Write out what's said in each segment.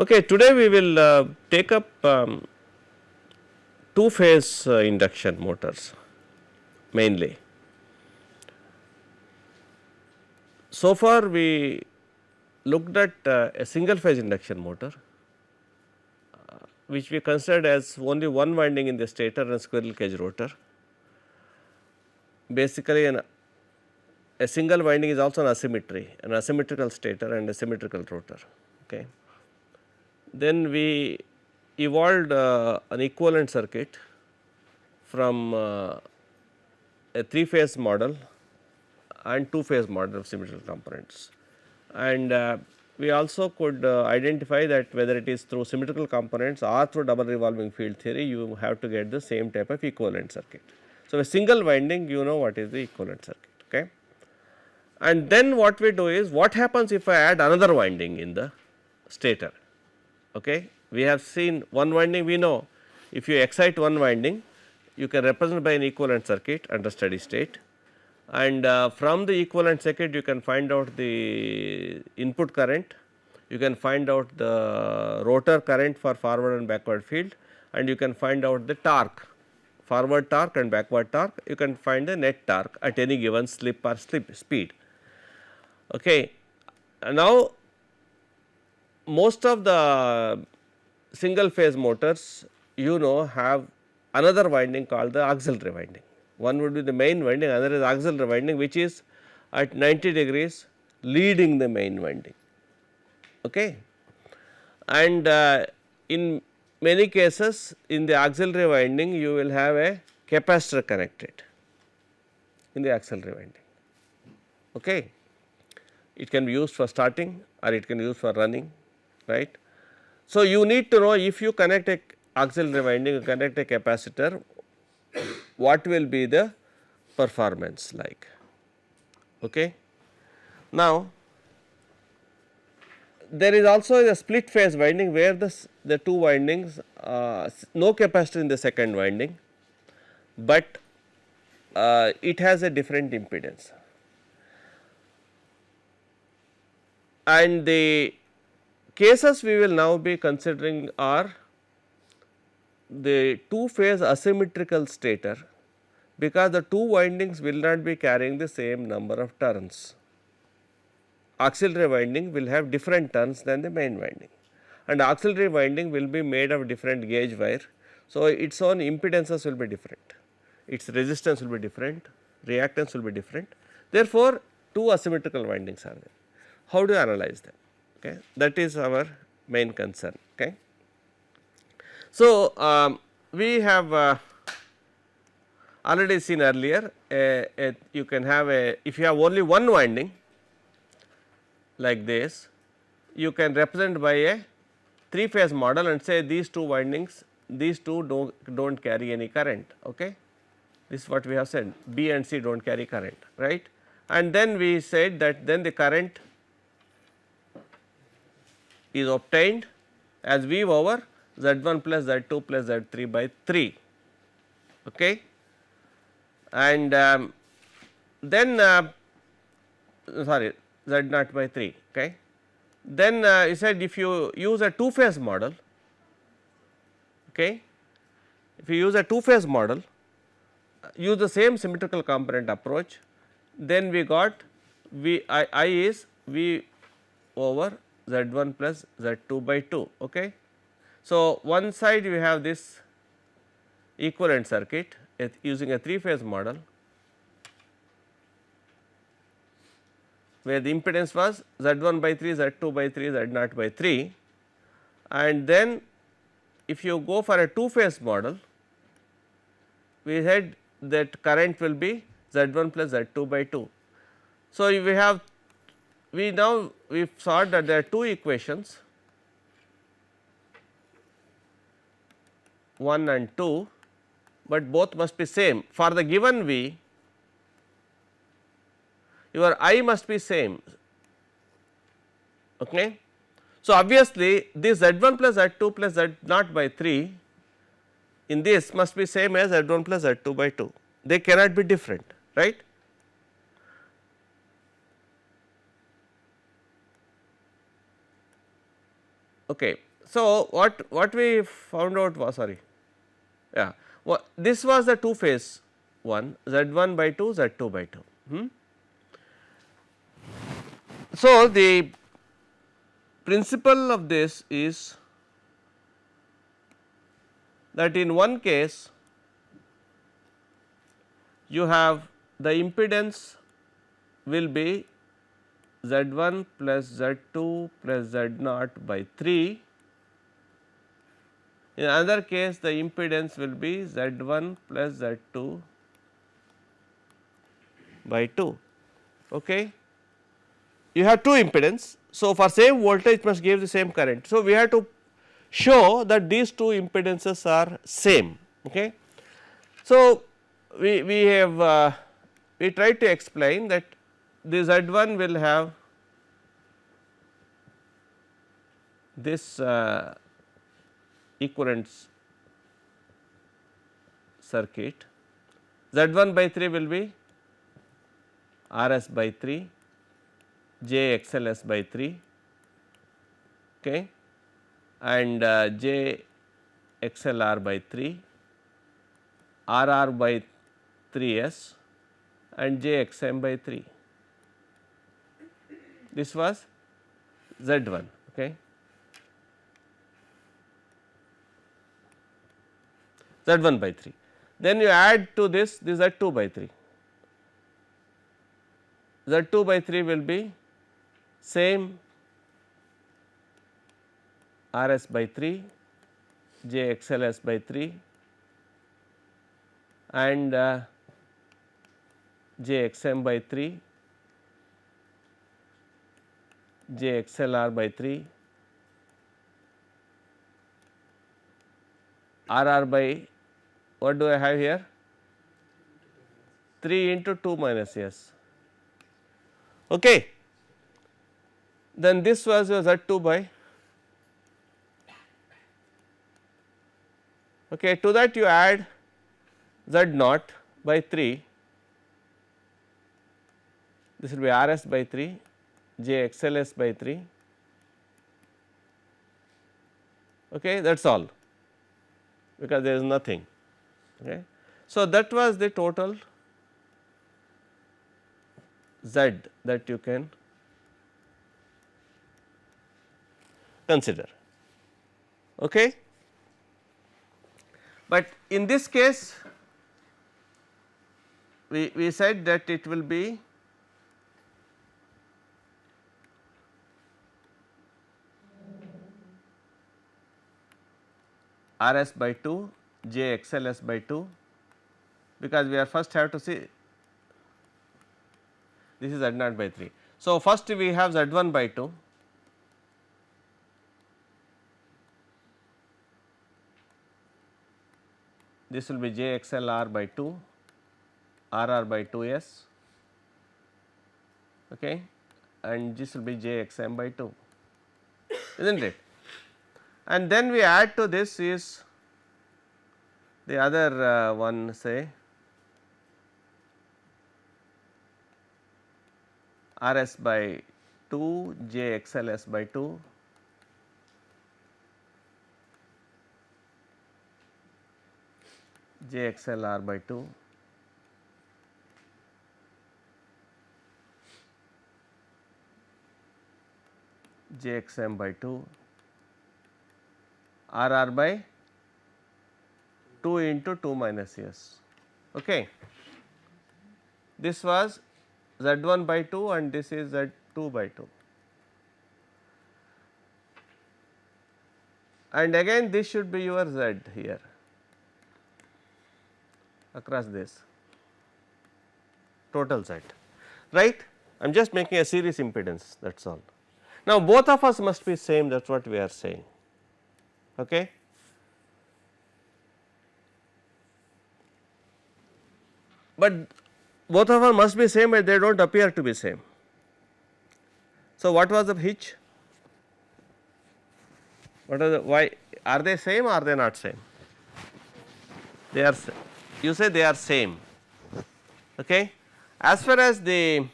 Okay, today we will take up two phase induction motors mainly. So far we looked at a single phase induction motor which we considered as only one winding in the stator and squirrel cage rotor. Basically a single winding is also an asymmetry, an asymmetrical stator and a symmetrical rotor. Okay. Then we evolved an equivalent circuit from a 3 phase model and 2 phase model of symmetrical components, and we also could identify that whether it is through symmetrical components or through double revolving field theory, you have to get the same type of equivalent circuit. So, a single winding, you know what is the equivalent circuit. Okay. And then what we do is, what happens if I add another winding in the stator. Okay. We have seen one winding, we know if you excite one winding, you can represent by an equivalent circuit under steady state, and from the equivalent circuit you can find out the input current, you can find out the rotor current for forward and backward field, and you can find out the torque, forward torque and backward torque, you can find the net torque at any given slip or speed. Okay. Now, most of the single phase motors have another winding called the auxiliary winding. One would be the main winding, another is auxiliary winding, which is at 90 degrees leading the main winding. Okay. And in many cases in the auxiliary winding you will have a capacitor connected in the auxiliary winding. Okay. It can be used for starting or it can be used for running, right. So, you need to know, if you connect a auxiliary winding, you connect a capacitor, what will be the performance like. Okay. Now, there is also a split phase winding where the two windings, no capacitor in the second winding, but it has a different impedance, and the cases we will now be considering are the two phase asymmetrical stator, because the two windings will not be carrying the same number of turns. Auxiliary winding will have different turns than the main winding, and auxiliary winding will be made of different gauge wire. So, its own impedances will be different, its resistance will be different, reactance will be different. Therefore, two asymmetrical windings are there. How do you analyze them? Okay. That is our main concern. Okay. So, we have already seen earlier, you can have if you have only one winding like this, you can represent by a 3 phase model and say these two windings, these two do not carry any current. Okay. This is what we have said, B and C do not carry current, right. And then we said that then the current is obtained as V over Z1 plus Z2 plus Z3 by 3. Okay. And then sorry, Z0 by 3. Okay. Then he said if you use a 2 phase model, okay, if you use a 2 phase model, use the same symmetrical component approach, then we got I is V over Z1 plus Z2 by 2. Okay. So, one side we have this equivalent circuit using a 3 phase model, where the impedance was Z1 by 3, Z2 by 3, Z0 by 3, and then if you go for a 2 phase model, we said that current will be Z1 plus Z2 by 2. So, we saw that there are two equations, 1 and 2, but both must be same. For the given V, your I must be same. Okay. So, obviously, this Z1 plus Z2 plus Z0 by 3 in this must be same as Z1 plus Z2 by 2, they cannot be different, right. Okay. So, what we found out was, sorry, yeah, this was the two phase one, Z1 by 2, Z2 by 2. So, the principle of this is that in one case you have the impedance will be Z1 plus Z2 plus Z0 by 3. In another case the impedance will be Z1 plus Z2 by 2. Okay. You have two impedance. So, for same voltage must give the same current. So, we have to show that these two impedances are same. Okay. So, we have we tried to explain that the Z1 will have this equivalent circuit, Z1 by 3 will be Rs by 3, J XLS by 3, okay, and J XLR by 3, RR by 3S and J XM by 3. This was Z1. Okay. Z1 by 3. Then you add to this Z2 by 3. Z2 by 3 will be same Rs by 3, J XLS by 3 and J XM by 3, J XLR by 3, RR by, what do I have here? 3 into 2 minus S. Okay. Then this was your Z2 by, okay, to that you add Z0 by 3, this will be Rs by 3, J XLS by 3, okay, that is all, because there is nothing. Okay. So, that was the total Z that you can consider. Okay. But in this case we said that it will be Rs by 2, J XLS by 2, because we are first have to see this is Z0 by 3. So, first we have Z1 by 2, this will be J XLR by 2, RR by 2S, okay, and this will be J XM by 2, is not it? And then we add to this is the other one, say Rs by 2, J XLS by 2, J XLR by 2, J XM by 2, RR by 2 into 2 minus S. Okay. This was Z1 by 2 and this is Z2 by 2. And again this should be your Z here across this total Z, right. I am just making a series impedance, that is all. Now, both of us must be same, that is what we are saying. Okay. But both of them must be same, but they do not appear to be same. So, what was the hitch? What are the, why are they same or are they not same? They are, you say they are same. Okay. As far as the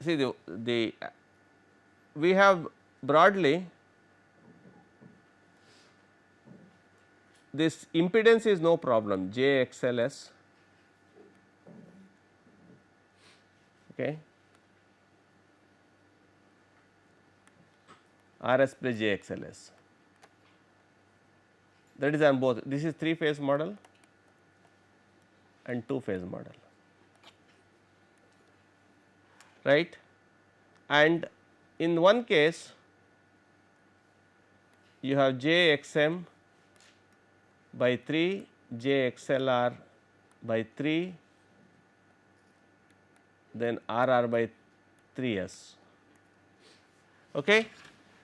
see the we have broadly this impedance is no problem JXLS, okay, RS plus JXLS, that is on both. This is 3 phase model and 2 phase model, right, and in one case you have JXM by 3, JXLR by 3, then RR by 3S, okay,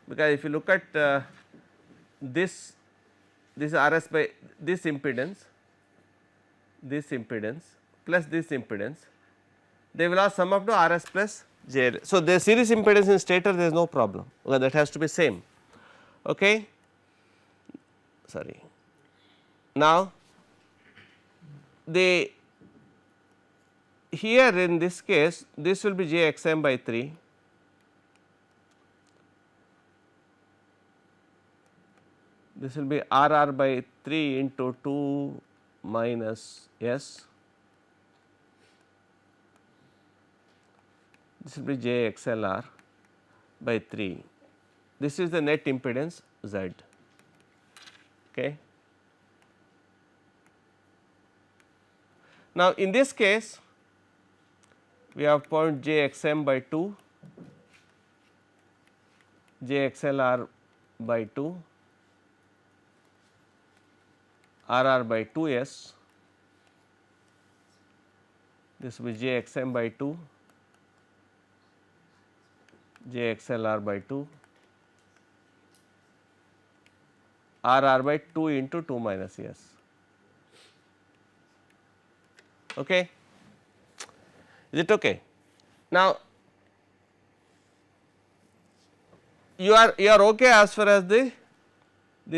because if you look at this RS by this impedance plus this impedance, they will all sum up to RS plus JL. So, the series impedance in stator there is no problem, because that has to be same, okay. Sorry. Now, the here in this case this will be JXM by 3, this will be RR by 3 into 2 minus S, this will be JXLR by 3, this is the net impedance Z, okay. Now, in this case we have point JXM by 2, JXLR by 2, RR by 2S, this will be JXM by 2, JXLR by 2, RR by 2 into 2 minus S, okay. Is it okay? Now, you are okay as far as the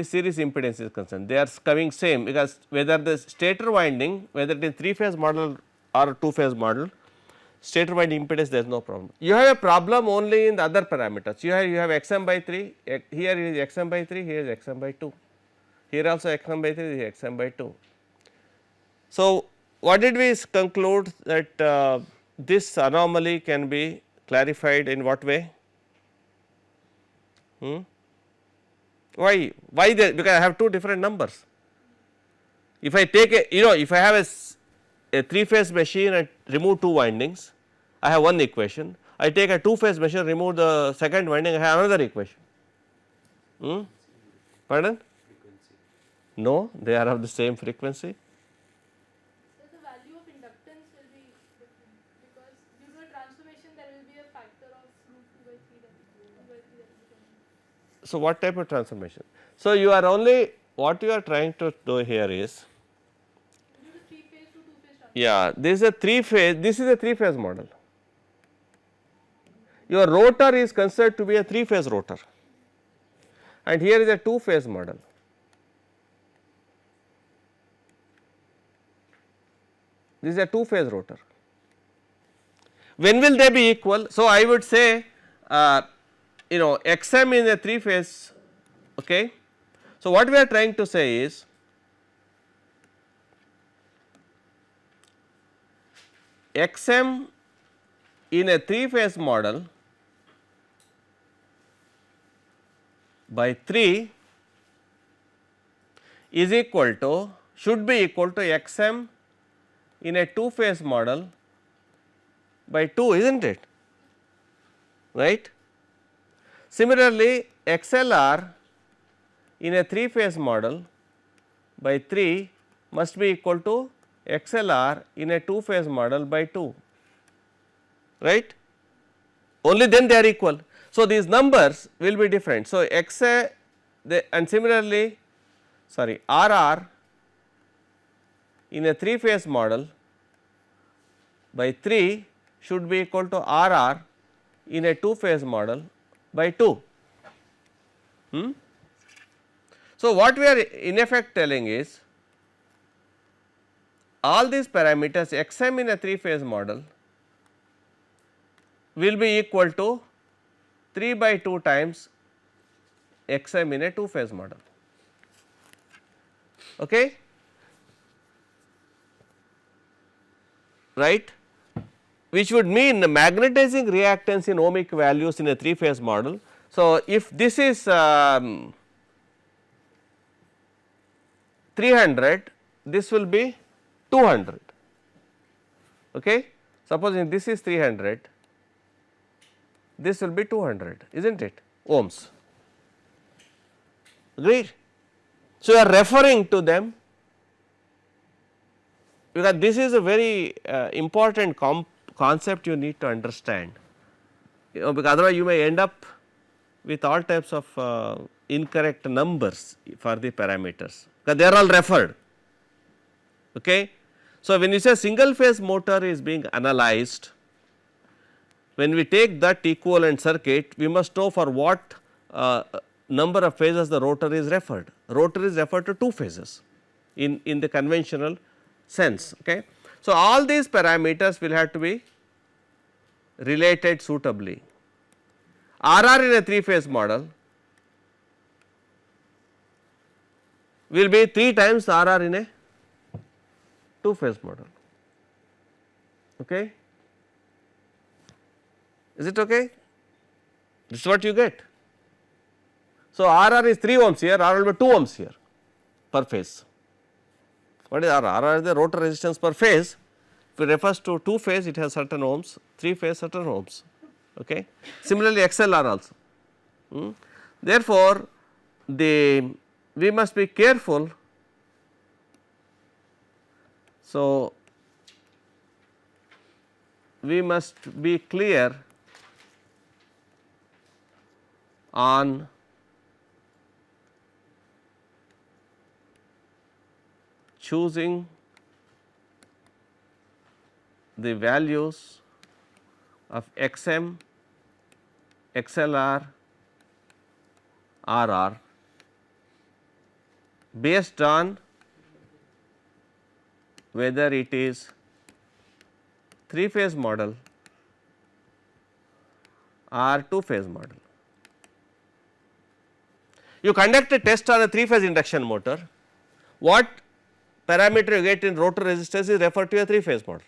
series impedance is concerned, they are coming same, because whether the stator winding, whether it is 3 phase model or 2 phase model, stator winding impedance there is no problem. You have a problem only in the other parameters, you have XM by 3, here is XM by 3, here is XM by 2, here also XM by 3, here XM by 2. So, what did we conclude that this anomaly can be clarified in what way? Why there? Because I have two different numbers. If I take if I have a 3 phase machine and remove 2 windings, I have one equation. I take a 2 phase machine, remove the second winding, I have another equation. Pardon? No, they are of the same frequency. So, the value of inductance will be different, because due to a transformation there will be a factor of root 2 by 3 that is. So, what type of transformation? So, you are only, what you are trying to do here is, due to 3 phase to 2 phase transformation. yeah, this is a 3 phase, this is a 3 phase model. Your rotor is considered to be a 3 phase rotor, and here is a 2 phase model. This is a 2 phase rotor. When will they be equal? So, I would say XM in a 3 phase, okay. So, what we are trying to say is XM in a 3 phase model by 3 is equal to, should be equal to XM in a 2 phase model by 2, is not it, right. Similarly, XLR in a 3 phase model by 3 must be equal to XLR in a 2 phase model by 2, right, only then they are equal. So, these numbers will be different. So, XA and similarly RR in a 3 phase model by 3 should be equal to RR in a 2 phase model by 2. So, what we are in effect telling is all these parameters XM in a 3 phase model will be equal to 3 by 2 times xm in a 2 phase model. Okay? Right, which would mean the magnetizing reactance in ohmic values in a 3 phase model. So, if this is 300, this will be 200. Okay? Supposing this is 300, this will be 200, is not it, ohms. Agreed? So, you are referring to them because this is a very important concept you need to understand, because otherwise you may end up with all types of incorrect numbers for the parameters, because they are all referred. Okay. So, when you say single phase motor is being analyzed, when we take that equivalent circuit, we must know for what number of phases the rotor is referred. Rotor is referred to 2 phases in the conventional sense. Okay. So, all these parameters will have to be related suitably. RR in a 3 phase model will be 3 times RR in a 2 phase model. Okay. Is it okay? This is what you get. So, RR is 3 ohms here, RR will be 2 ohms here per phase. What is RR? RR is the rotor resistance per phase. If it refers to 2 phase, it has certain ohms, 3 phase certain ohms. Okay. Similarly, XLR also. Therefore, we must be careful. So, we must be clear on choosing the values of XM, XLR, RR based on whether it is 3 phase model or 2 phase model. You conduct a test on a 3 phase induction motor, what parameter you get in rotor resistance is referred to a 3 phase model.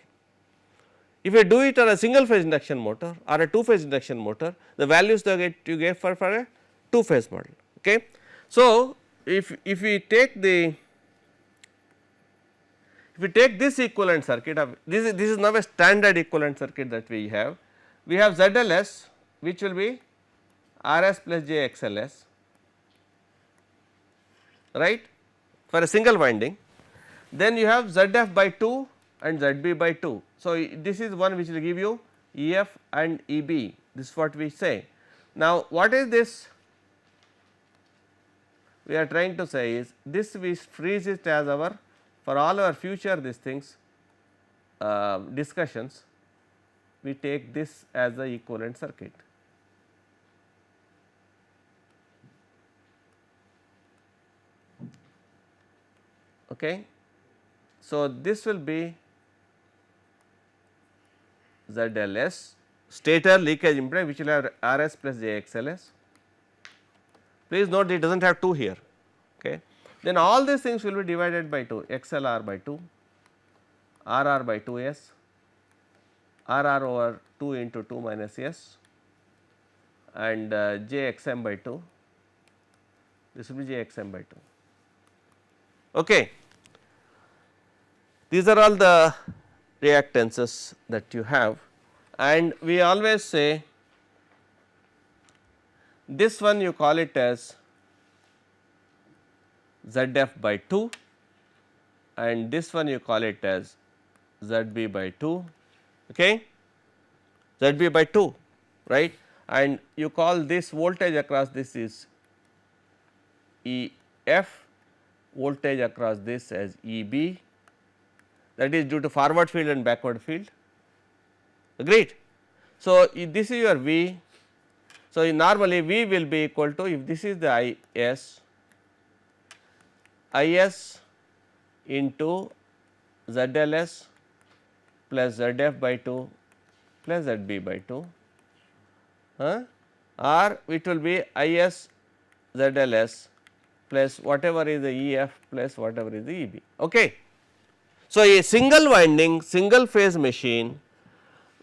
If you do it on a single phase induction motor or a 2 phase induction motor, the values you get for a 2 phase model. Okay. So, if we take this equivalent circuit of this is now a standard equivalent circuit that we have ZLS, which will be RS plus J XLS, right, for a single winding. Then you have ZF by 2 and ZB by 2. So, this is one which will give you EF and EB, this is what we say. Now, what is this we are trying to say is this we freeze it as our for all our future these things discussions, we take this as the equivalent circuit. Okay. So, this will be ZLS stator leakage impedance, which will have RS plus JXLS. Please note it does not have 2 here. Okay. Then all these things will be divided by 2, XLR by 2, RR by 2S, RR over 2 into 2 minus S, and JXM by 2, this will be JXM by 2. Okay. These are all the reactances that you have, and we always say this one you call it as ZF by 2 and this one you call it as ZB by 2, okay, ZB by 2, right, and you call this voltage across this is EF, voltage across this as EB, that is due to forward field and backward field, agreed. So, this is your V. So, normally V will be equal to, if this is the IS into ZLS plus ZF by 2 plus ZB by 2, or it will be IS ZLS plus whatever is the EF plus whatever is the EB. Okay. So, a single winding single phase machine,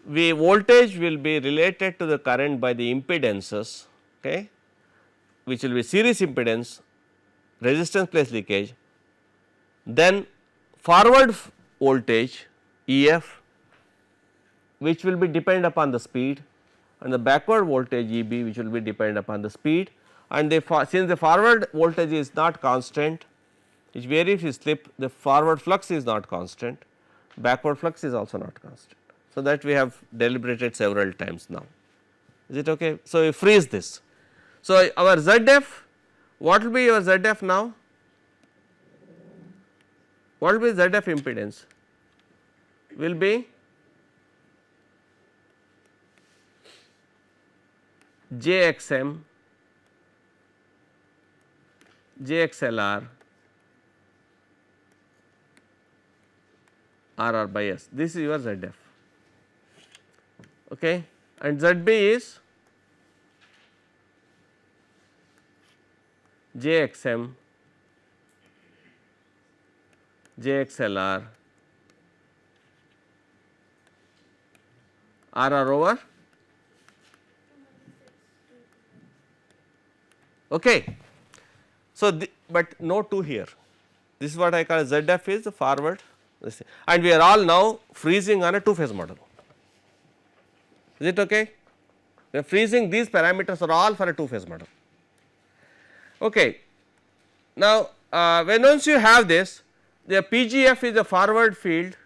we voltage will be related to the current by the impedances, okay, which will be series impedance, resistance plus leakage, then forward voltage EF, which will be depend upon the speed, and the backward voltage EB, which will be depend upon the speed, and since the forward voltage is not constant, which varies if you slip, the forward flux is not constant, backward flux is also not constant. So, that we have deliberated several times now. Is it okay? So, we freeze this. So, our ZF, what will be your ZF now? What will be ZF impedance? Will be JXM, JXLR, RR by S. This is your ZF, okay, and ZB is JXM, JXLR, RR over. Okay. So, but no 2 here, this is what I call ZF is the forward, and we are all now freezing on a 2 phase model. Is it okay? We are freezing, these parameters are all for a 2 phase model. Okay. Now, when once you have this, the PGF is a forward field,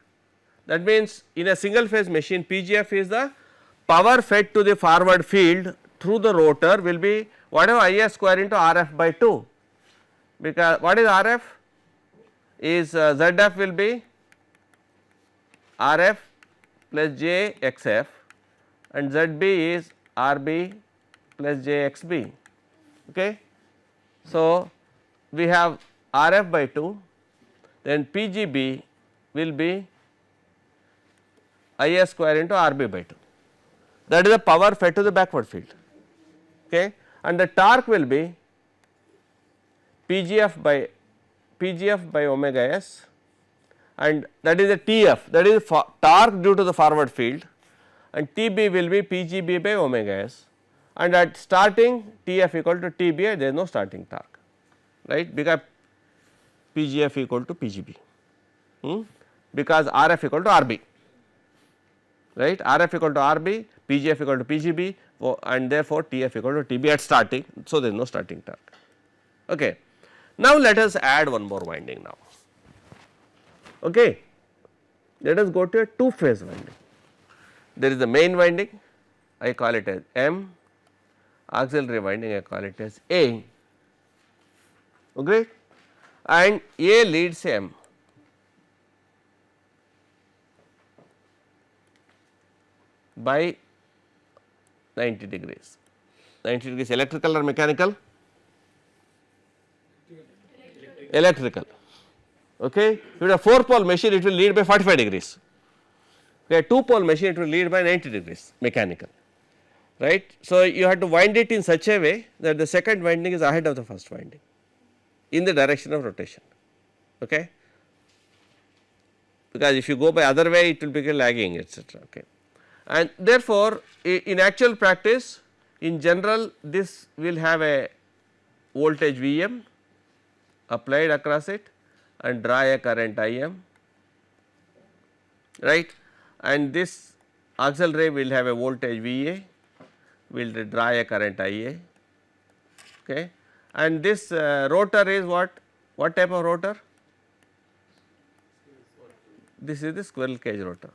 that means in a single phase machine PGF is the power fed to the forward field through the rotor will be whatever IS square into RF by 2, because what is RF is ZF will be RF plus JXF and ZB is RB plus JXB. Okay. So, we have RF by 2, then PGB will be IS square into RB by 2, that is the power fed to the backward field, okay, and the torque will be PGF by omega S, and that is the TF, that is torque due to the forward field, and TB will be PGB by omega S, and at starting TF equal to TB, there is no starting torque, right, because PGF equal to PGB, because RF equal to RB, right, RF equal to RB, PGF equal to PGB, and therefore TF equal to TB at starting. So, there is no starting torque. Okay. Now, let us add one more winding now. Okay. Let us go to a 2 phase winding. There is the main winding, I call it as M, auxiliary winding I call it as A, okay, and A leads M. By 90 degrees. 90 degrees electrical or mechanical? Electrical. Okay. If you have a 4 pole machine, it will lead by 45 degrees. Okay, 2 pole machine, it will lead by 90 degrees mechanical, right. So, you have to wind it in such a way that the second winding is ahead of the first winding in the direction of rotation, okay, because if you go by other way, it will become lagging, etc. Okay. And therefore, in actual practice, in general, this will have a voltage Vm applied across it and draw a current Im, right, and this auxiliary will have a voltage Va, will draw a current Ia, okay, and this rotor is what type of rotor? This is the squirrel cage rotor.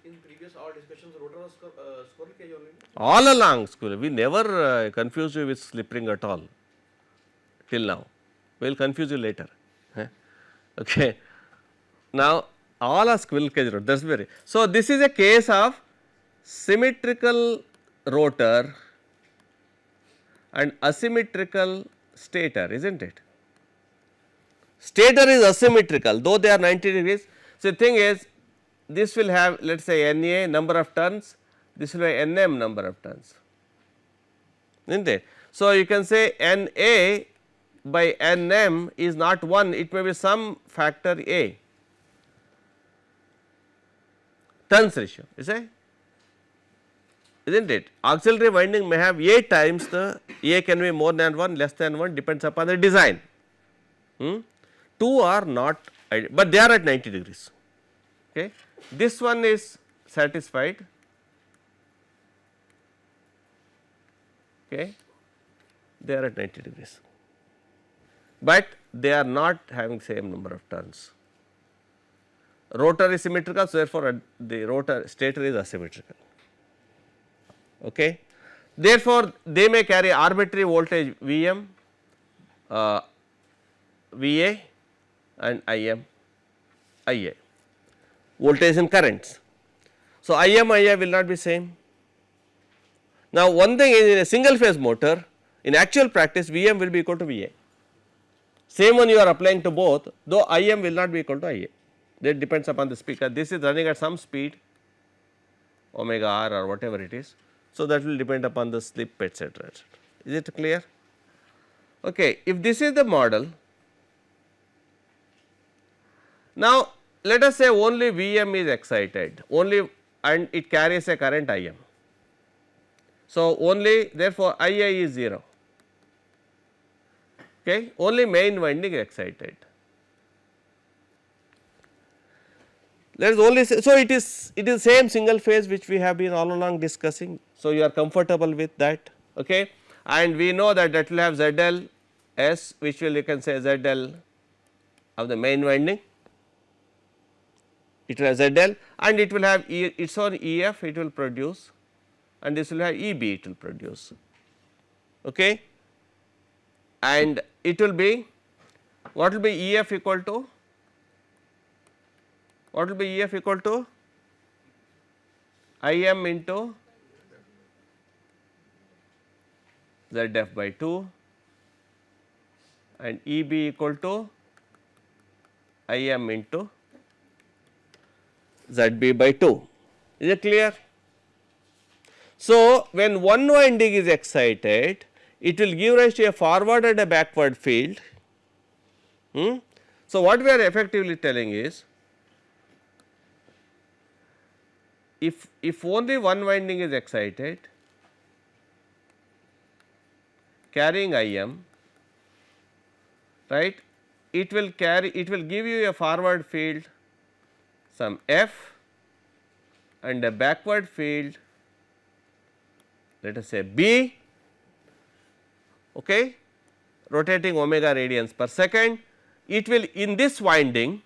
In previous our discussions, rotor was squirrel cage only. All along squirrel, we never confused you with slip ring at all till now. We will confuse you later. Okay. Now, all are squirrel cage rotor, that is very. So, this is a case of symmetrical rotor and asymmetrical stator, is not it? Stator is asymmetrical, though they are 90 degrees. So, the thing is, this will have let us say NA number of turns, this will be Nm number of turns, isn't it. So, you can say Na by Nm is not 1, it may be some factor A, turns ratio, you say, isn't it. Auxiliary winding may have A times the A can be more than 1, less than 1, depends upon the design. 2 are not, but they are at 90 degrees. Okay. This one is satisfied, okay. They are at 90 degrees, but they are not having same number of turns. Rotor is symmetrical, so therefore, the rotor stator is asymmetrical. Okay. Therefore, they may carry arbitrary voltage Vm, Va and Im, Ia, voltage and currents. So, Im, Ia will not be same. Now, one thing is in a single phase motor, in actual practice Vm will be equal to Va, same one you are applying to both, though Im will not be equal to Ia, that depends upon the speed, this is running at some speed omega r or whatever it is. So, that will depend upon the slip, etc., etc. Is it clear? Okay. If this is the model, now let us say only Vm is excited, only, and it carries a current Im. So, only therefore, Ia is 0, okay. Only main winding is excited. Let us only say, so it is same single phase which we have been all along discussing. So, you are comfortable with that, okay. And we know that will have ZL S, which will, you can say ZL of the main winding, it will have ZL and it will have its own EF it will produce, and this will have EB it will produce, okay. And it will be, what will be EF equal to? What will be EF equal to? Im into ZF by 2 and EB equal to Im into ZB by 2. Is it clear? So, when one winding is excited, it will give rise to a forward and a backward field. So, what we are effectively telling is, if only one winding is excited carrying Im, right, it will give you a forward field some F and a backward field, let us say B, okay, rotating omega radians per second. It will, in this winding,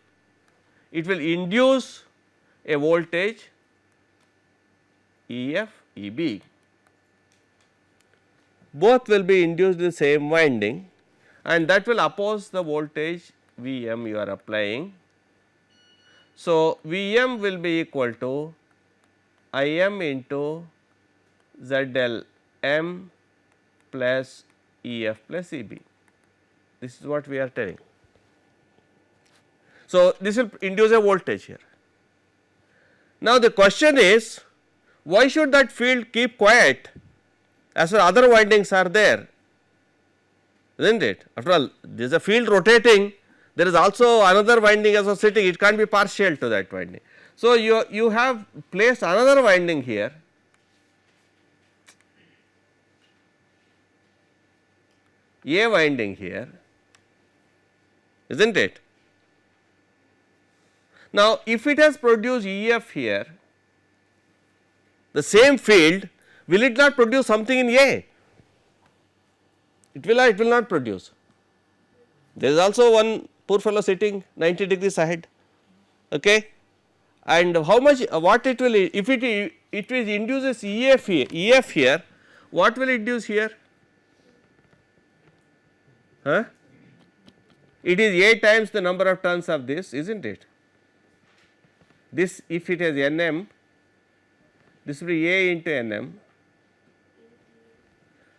it will induce a voltage EF, EB, both will be induced in the same winding, and that will oppose the voltage Vm you are applying. So, Vm will be equal to Im into ZL M plus EF plus EB, this is what we are telling. So, this will induce a voltage here. Now, the question is, why should that field keep quiet as far other windings are there, isn't it? After all, there is a field rotating, there is also another winding associating, it can't be partial to that winding. So, you have placed another winding here, A winding here, isn't it? Now, if it has produced EF here, the same field, will it not produce something in A? It will not produce. There is also one poor fellow sitting 90 degrees ahead, okay. And how much, what it will, if it induces EF here, what will it induce here? It is A times the number of turns of this, isn't it? This, if it has Nm, this will be A into Nm.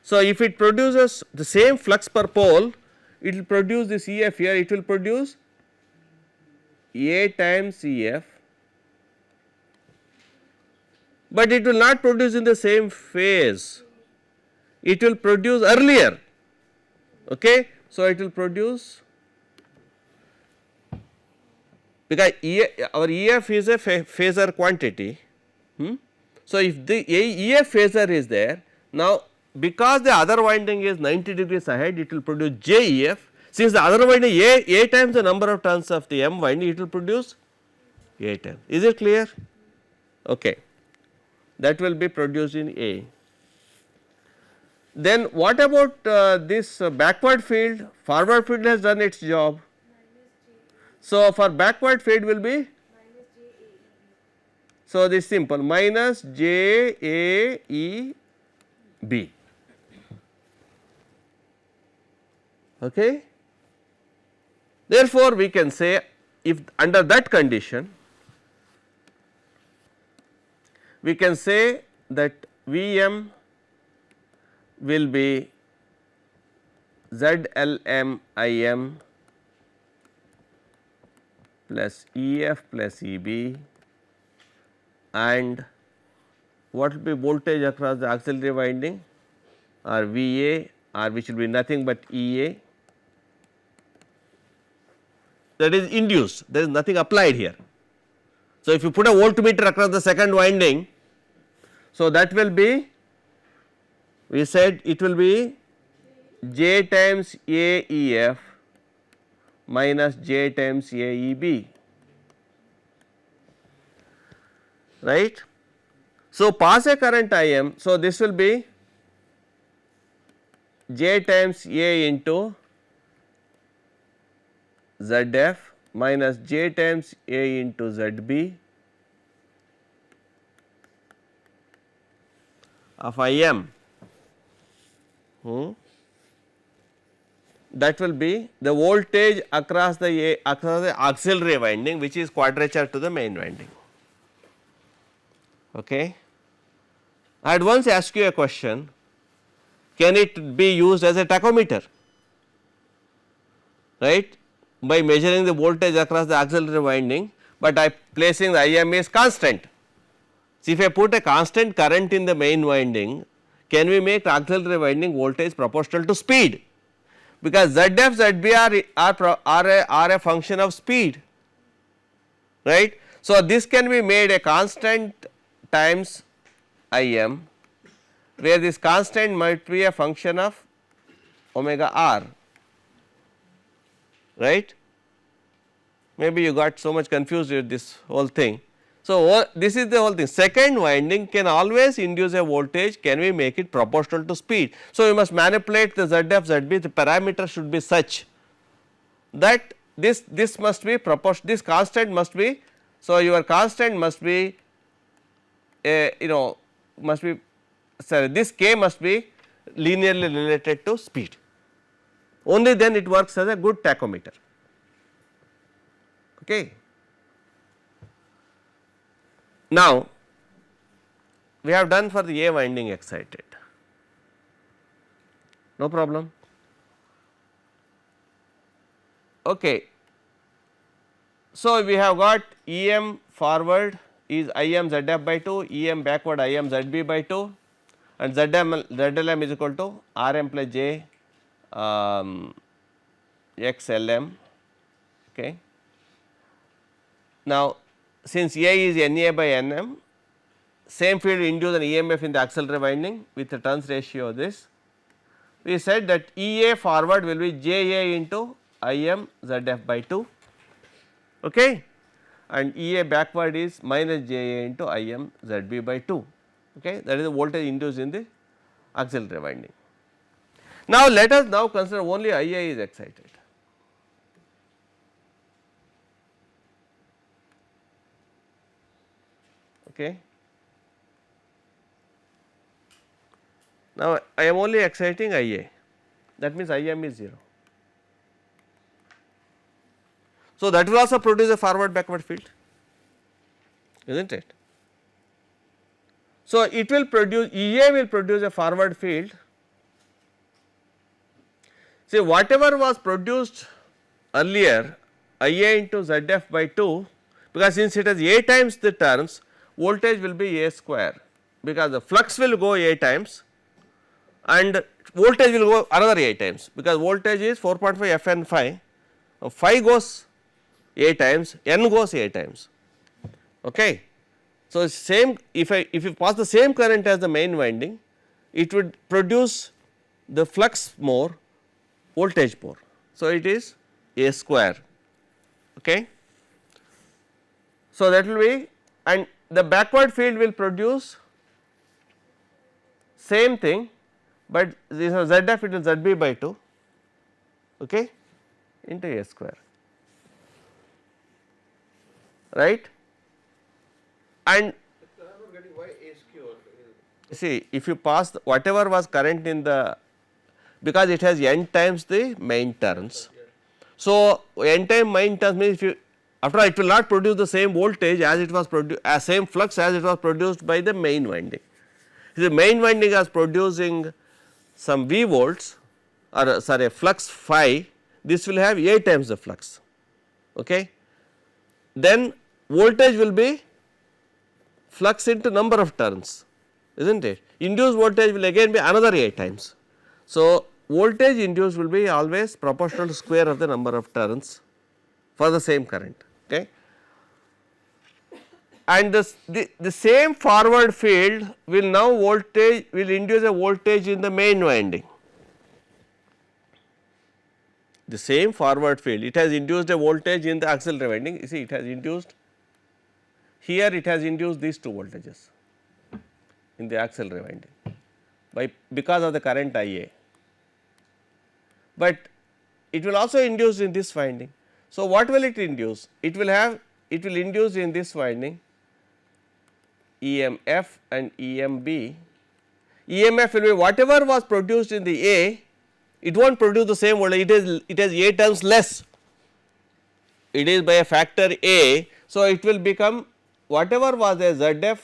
So, if it produces the same flux per pole, it will produce this EF here, it will produce A times EF but it will not produce in the same phase, it will produce earlier. Okay. So, it will produce, because our EF is a phasor quantity. So, if the EF phasor is there, now because the other winding is 90 degrees ahead, it will produce JEF. Since the other winding A times the number of turns of the M winding, it will produce A times. Is it clear? Okay. That will be produced in A. Then what about this backward field? Forward field has done its job. So, for backward field will be, so this simple, minus JAEB. Okay. Therefore, we can say, if under that condition, we can say that Vm will be ZLM Im plus EF plus EB, and what will be voltage across the auxiliary winding, or VA, or which will be nothing but EA, that is induced, there is nothing applied here. So, if you put a voltmeter across the second winding, so that will be, we said it will be J times AEF minus J times AEB, right. So, pass a current Im, so this will be J times A into ZF minus J times A into ZB of Im. That will be the voltage across the auxiliary winding, which is quadrature to the main winding. Okay. I had once asked you a question, can it be used as a tachometer, right, by measuring the voltage across the auxiliary winding, but I placing the Im is constant. See, if I put a constant current in the main winding, can we make the auxiliary winding voltage proportional to speed, because ZF, ZB are a function of speed, right. So, this can be made a constant times Im, where this constant might be a function of omega r, right. Maybe you got so much confused with this whole thing. So, this is the whole thing. Second winding can always induce a voltage, can we make it proportional to speed. So, you must manipulate the ZF, ZB, the parameter should be such that this must be proportional, this constant must be, so your constant must be must be, sorry, this K must be linearly related to speed, only then it works as a good tachometer. Okay. Now, we have done for the A winding excited, no problem. Okay. So, we have got Em forward is Im ZF by 2, Em backward Im ZB by 2, and ZLM is equal to Rm plus J XLM. Okay. Now, since A is Na by Nm, same field induce an EMF in the auxiliary winding with the turns ratio of this, we said that Ea forward will be Ja into Im ZF by 2, okay, and Ea backward is minus Ja into Im ZB by 2, okay, that is the voltage induced in the auxiliary winding. Now, let us now consider only Ia is excited. Okay. Now, I am only exciting Ia, that means Im is 0. So, that will also produce a forward backward field, is not it. So, it will produce, Ea will produce a forward field. See, whatever was produced earlier, Ia into ZF by 2, because since it has A times the turns, voltage will be A square, because the flux will go A times and voltage will go another A times, because voltage is 4.5 Fn phi, phi goes A times, N goes A times. Okay. So, same if you pass the same current as the main winding, it would produce the flux more, voltage more. So, it is A square. Okay. So, that will be, and the backward field will produce same thing, but this is ZF, it is ZB by 2, okay, into A square, right. And I'm not getting why A square. see, if you pass whatever was current in the, because it has n times the main turns. So, n time main turns means if you, after all it will not produce the same voltage as it was produced, as same flux as it was produced by the main winding. The main winding is producing some V volts, or sorry, flux phi, this will have A times the flux, okay. Then voltage will be flux into number of turns, isn't it. Induced voltage will again be another A times. So, voltage induced will be always proportional to square of the number of turns for the same current, okay. And the same forward field will now voltage, will induce a voltage in the main winding. The same forward field, it has induced a voltage in the auxiliary winding. You see, it has induced, here it has induced these two voltages in the auxiliary winding by, because of the current IA, but it will also induce in this winding. So, what will it induce? It will have, it will induce in this winding EMF and EMB. EMF will be whatever was produced in the A, it will not produce the same voltage, it has A turns less, it is by a factor A. So, it will become whatever was a ZF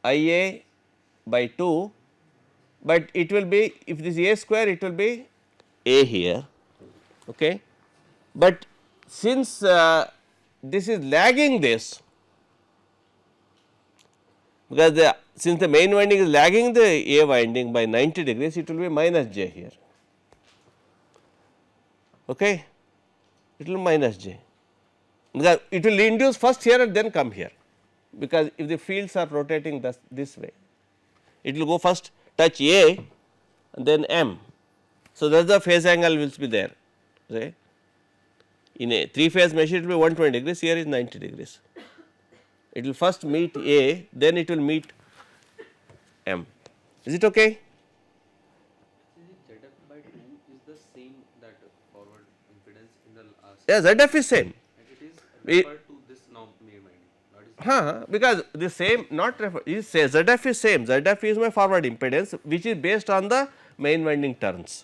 IA by 2, but it will be, if this A square, it will be A here, okay. But since this is lagging this, because since the main winding is lagging the A winding by 90 degrees, it will be minus J here, okay. It will be minus J, because it will induce first here and then come here, because if the fields are rotating this way, it will go first touch A and then M. So, that is the phase angle will be there, right. In a 3 phase machine it will be 120 degrees, here is 90 degrees. It will first meet A, then it will meet M. Is it okay? ZF by 2 is the same that forward impedance in the last. Yeah, ZF is same. And it is referred to this now main winding. Because the same, not refer, is say ZF is same, ZF is my forward impedance, which is based on the main winding turns.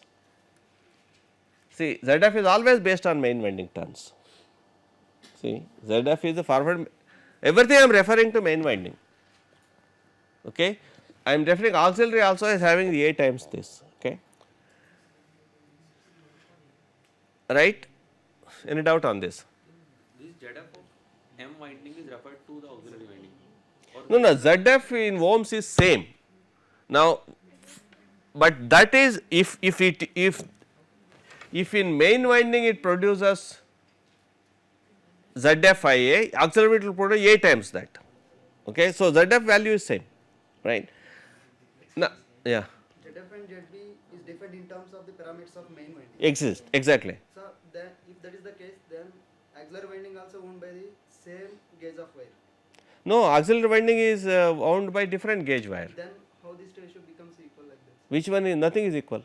See, ZF is always based on main winding turns. See, ZF is the forward, everything I am referring to main winding, okay. I am referring auxiliary also is having the A times this, okay, right. Any doubt on this? This ZF of M winding is referred to the auxiliary winding. Or No, ZF in ohms is same. Now, but that is if in main winding it produces ZF IA, auxiliary it will produce A times that, okay. So, ZF value is same, right. Now, yeah, ZF and ZB is different in terms of the parameters of main winding. exist, exactly. So then if that is the case, then auxiliary winding also owned by the same gauge of wire. No, auxiliary winding is owned by different gauge wire. Then how this ratio becomes equal like this? Which one is, nothing is equal.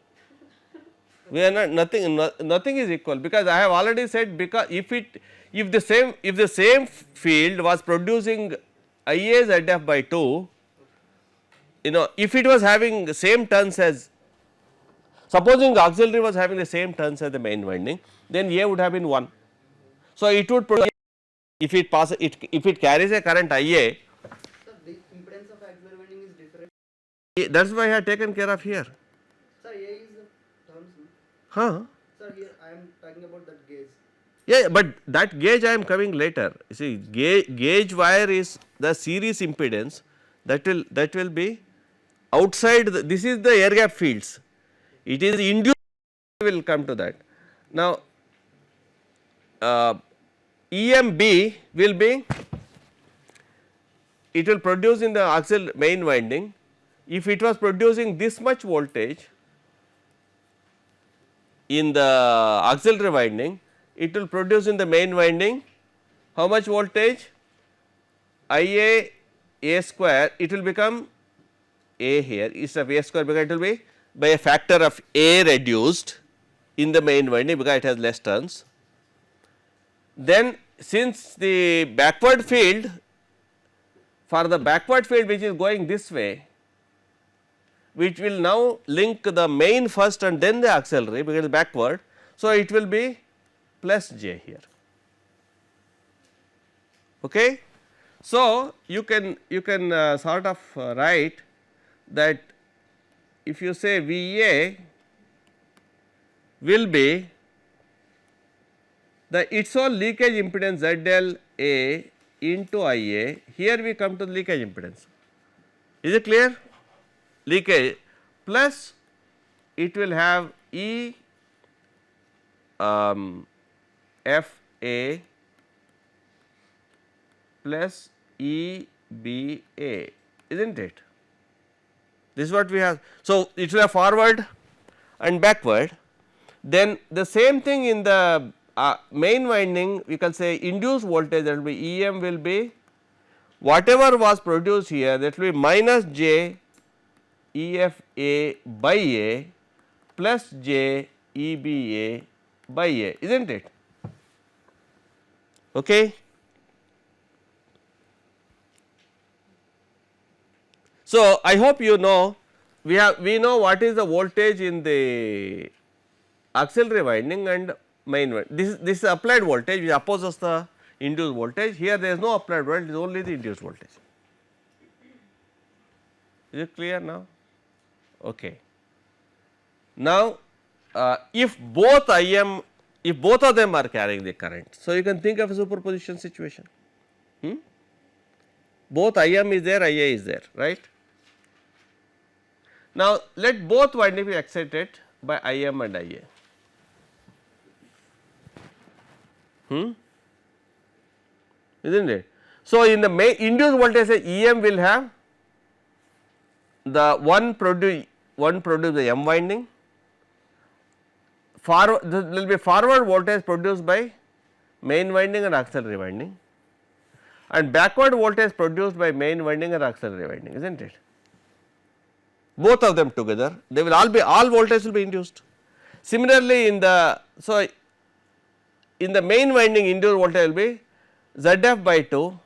We are not, nothing is equal, because I have already said, because if the same field was producing IA ZF by 2, you know, if it was having the same turns as, supposing auxiliary was having the same turns as the main winding, then A would have been 1. So, it would produce, if it carries a current IA, So the impedance of auxiliary winding is different. that is why I have taken care of here. Sir, A is the terms. No? Huh? Sir, here I am talking about that gauge. Yeah, but that gauge I am coming later. You see, gauge wire is the series impedance that will be outside this is the air gap fields, it is induced, we will come to that. Now EMB will be, it will produce in the main winding. If it was producing this much voltage in the auxiliary winding, it will produce in the main winding how much voltage? IA A square, it will become A here, instead of A square, because it will be by a factor of A reduced in the main winding because it has less turns. Then since the backward field, for the backward field which is going this way, which will now link the main first and then the auxiliary because backward. So, it will be plus J here. Okay. So, you can sort of write that if you say VA will be its own leakage impedance ZL A into IA, here we come to the leakage impedance. Is it clear? Leakage plus it will have E F A plus E B A, isn't it? This is what we have. So, it will have forward and backward. Then the same thing in the main winding, we can say induced voltage, that will be EM will be whatever was produced here, that will be minus J EFA by A plus J EBA by A, isn't it? Okay. So, I hope you know, we know what is the voltage in the auxiliary winding and main winding. This is applied voltage which opposes the induced voltage. Here there is no applied voltage, it is only the induced voltage. Is it clear now? Okay. Now, if both of them are carrying the current, so you can think of a superposition situation. Both IM is there, IA is there, right? Now, let both windings be excited by IM and IA. Isn't it? So, in the induced voltage EM will have the one produce the M winding, there will be forward voltage produced by main winding and auxiliary winding, and backward voltage produced by main winding and auxiliary winding, isn't it? Both of them together, they will all voltage will be induced. Similarly, in the main winding induced voltage will be ZF by 2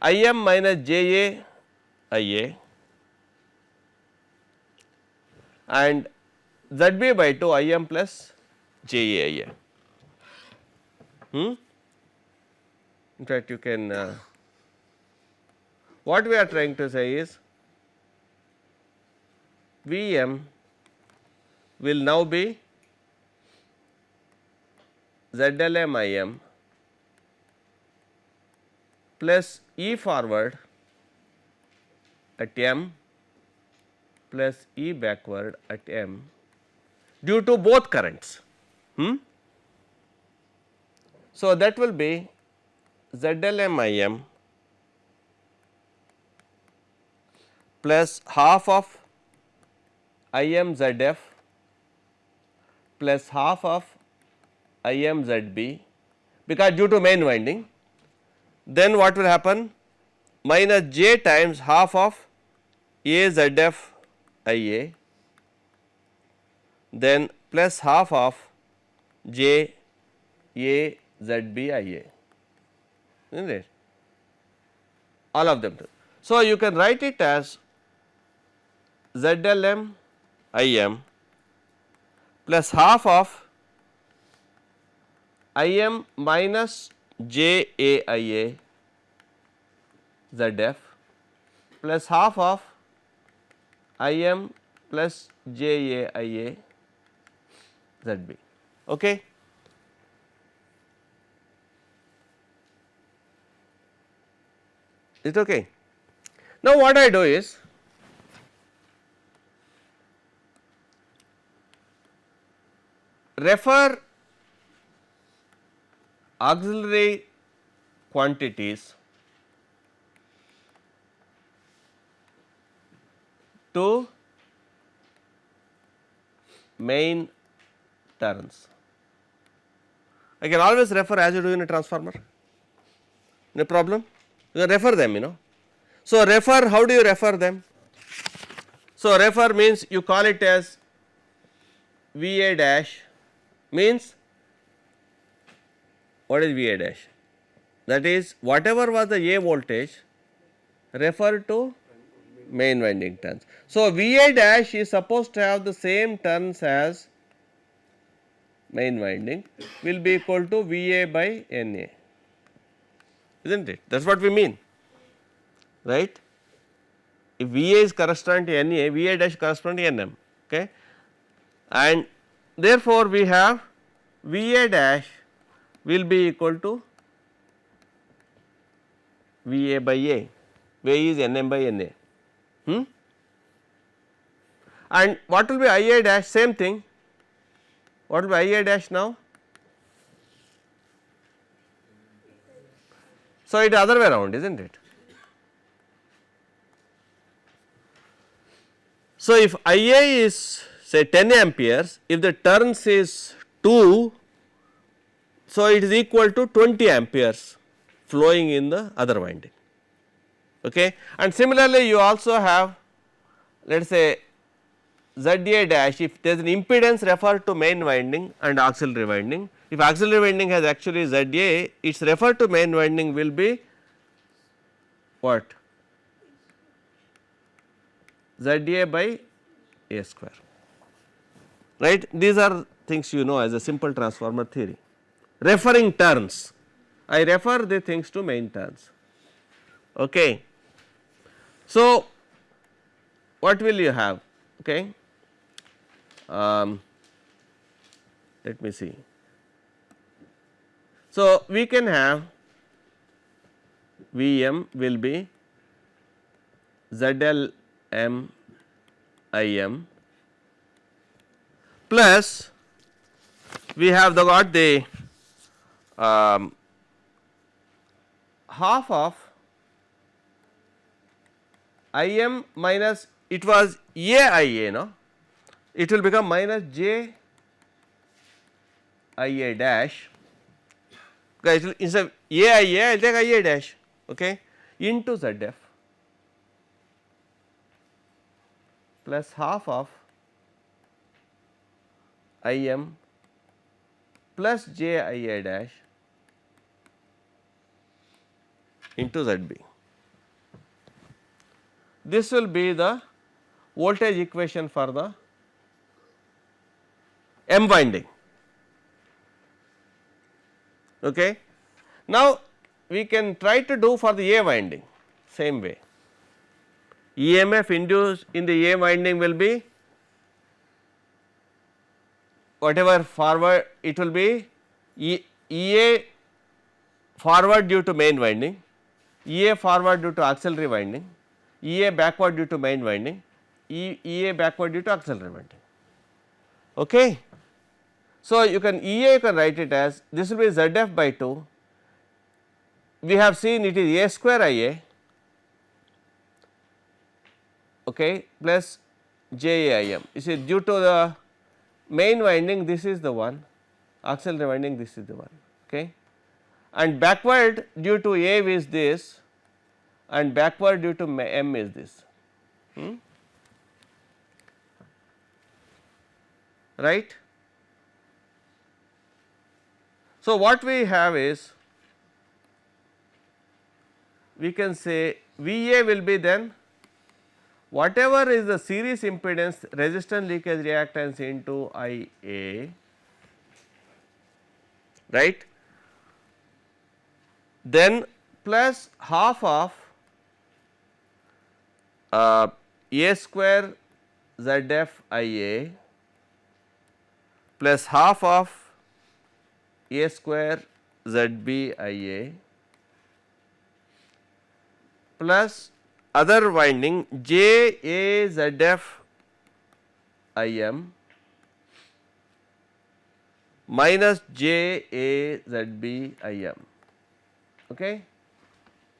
IM minus JA IA and ZB by 2 IM plus JA IA. In fact, you can what we are trying to say is VM will now be ZLM IM plus E forward at M plus E backward at M due to both currents. So, that will be ZLM IM plus half of IM ZF plus half of IM ZB, because due to main winding. Then what will happen? Minus J times half of A ZF IA, then plus half of J A ZB IA, isn't it? All of them. So, you can write it as ZLM IM plus half of IM minus JAIA ZF plus half of IM plus JAIA ZB. Okay. Is it okay? Now what I do is, refer auxiliary quantities to main turns. I can always refer as you do in a transformer, no problem. You can refer them, you know. So, refer, how do you refer them? So, refer means you call it as VA dash, means what is VA dash? That is whatever was the A voltage, refer to main winding turns. So, VA dash is supposed to have the same turns as main winding, will be equal to VA by NA, isn't it? That is what we mean, right. If VA is corresponding to NA, VA dash corresponding to NM, okay. And therefore, we have VA dash will be equal to VA by A, where is NM by NA. And what will be IA dash? Same thing. What will be IA dash now? So, it is other way around, isn't it? So, if IA is say 10 amperes, if the turns is 2, so it is equal to 20 amperes flowing in the other winding, okay. And similarly, you also have, let us say, ZA dash, if there is an impedance referred to main winding and auxiliary winding. If auxiliary winding has actually ZA, its referred to main winding will be what? ZA by A square, right. These are things you know as a simple transformer theory. Referring turns, I refer the things to main turns, okay. So, what will you have, okay. Let me see. So, we can have Vm will be ZL M Im plus we have got the half of Im minus, it was AIA, no, it will become minus JIA dash, guys, instead of AIA I will take IA dash, okay, into ZF plus half of Im plus JIA dash into ZB. This will be the voltage equation for the M winding, okay. Now, we can try to do for the A winding same way. EMF induced in the A winding will be whatever forward, it will be EA forward due to main winding, EA forward due to auxiliary winding, EA backward due to main winding, EA backward due to auxiliary winding, okay. So, you can EA you can write it as, this will be ZF by 2, we have seen it is A square IA, okay, plus JAIM. You see, due to the main winding this is the one, auxiliary winding this is the one, okay, and backward due to A is this and backward due to M is this, right. So, what we have is, we can say VA will be then whatever is the series impedance resistance leakage reactance into IA, right, then plus half of A square ZF IA plus half of A square ZB IA plus other winding JAZF IM minus JAZB IM, okay,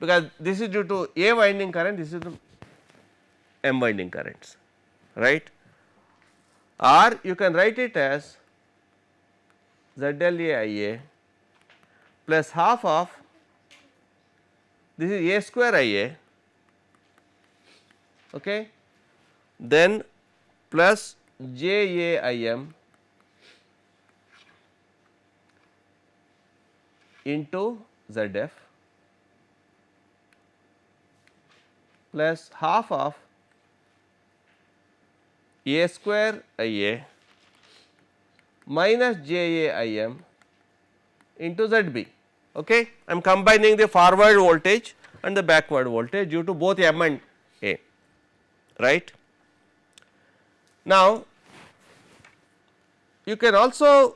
because this is due to A winding current, this is the M winding currents, right. Or you can write it as ZLA IA plus half of this is A square IA, okay, then plus JA IM into ZF plus half of A square IA minus JA IM into ZB. Okay. I am combining the forward voltage and the backward voltage due to both M and A, right. Now, you can also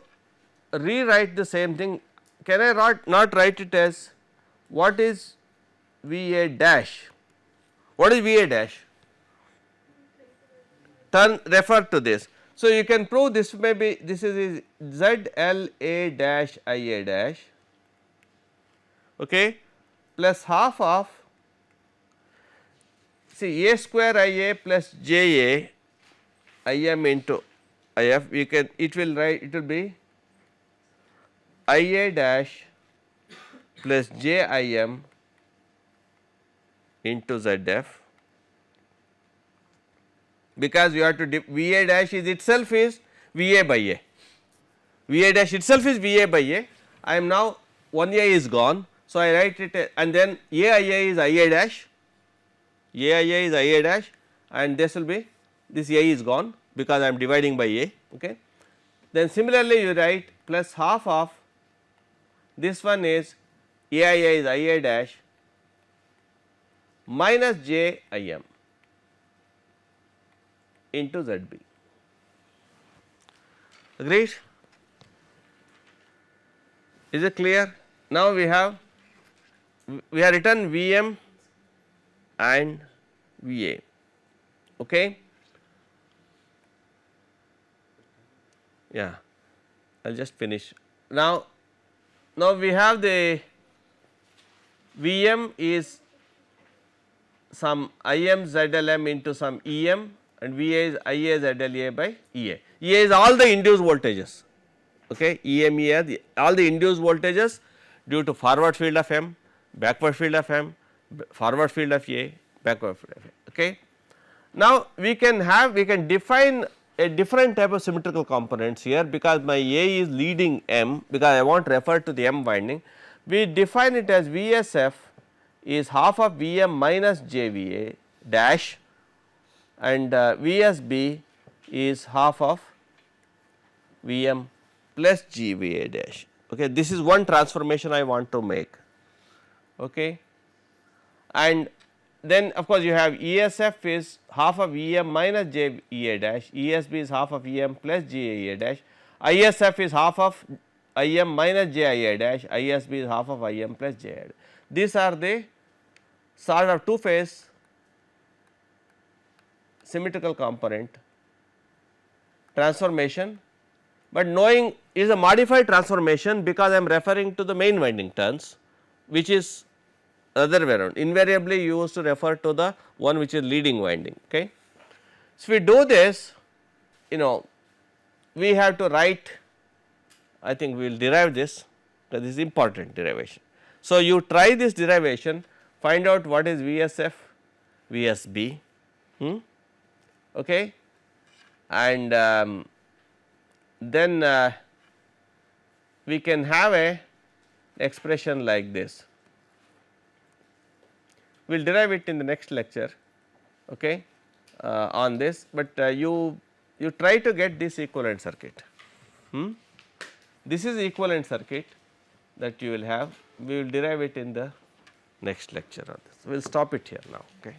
rewrite the same thing. Can I not write it as what is VA dash? What is VA dash? Refer to this. So, you can prove this may be, this is ZLA dash IA dash, okay, plus half of, see, A square IA plus JA IM into IF, you can, it will be IA dash plus JIM into ZF, because you have to VA dash is itself is VA by A, VA dash itself is VA by A. I am now 1 A is gone, so I write it and then AIA is IA dash, AIA is IA dash, and this will be, this A is gone because I am dividing by A, okay. Then similarly you write plus half of this one is AIA is IA dash minus JIM into ZB. Agreed? Is it clear? Now we have written VM and VA, okay. Yeah, I will just finish. Now we have the VM is some IM ZLM into some EM, and VA is IA ZLA by EA. EA is all the induced voltages, okay. EM, EA, all the induced voltages due to forward field of M, backward field of M, forward field of A, backward field of A, okay. Now we can define a different type of symmetrical components here, because my A is leading M, because I want to refer to the M winding. We define it as VSF is half of VM minus JVA dash, and VSB is half of VM plus GVA dash, okay. This is one transformation I want to make, okay. And then of course you have ESF is half of EM minus JEA dash, ESB is half of EM plus JEA dash, ISF is half of IM minus JIA dash, ISB is half of IM plus JIA dash. These are the sort of two phase symmetrical component transformation, but knowing is a modified transformation because I am referring to the main winding turns, which is other way around. Invariably you used to refer to the one which is leading winding, okay. So, we do this, you know, we have to write, I think we will derive this, because this is important derivation. So, you try this derivation, find out what is VSF, VSB, okay, and then we can have a expression like this. We will derive it in the next lecture, okay, on this, but you try to get this equivalent circuit. This is equivalent circuit that you will have. We will derive it in the next lecture on this. We will stop it here now, okay.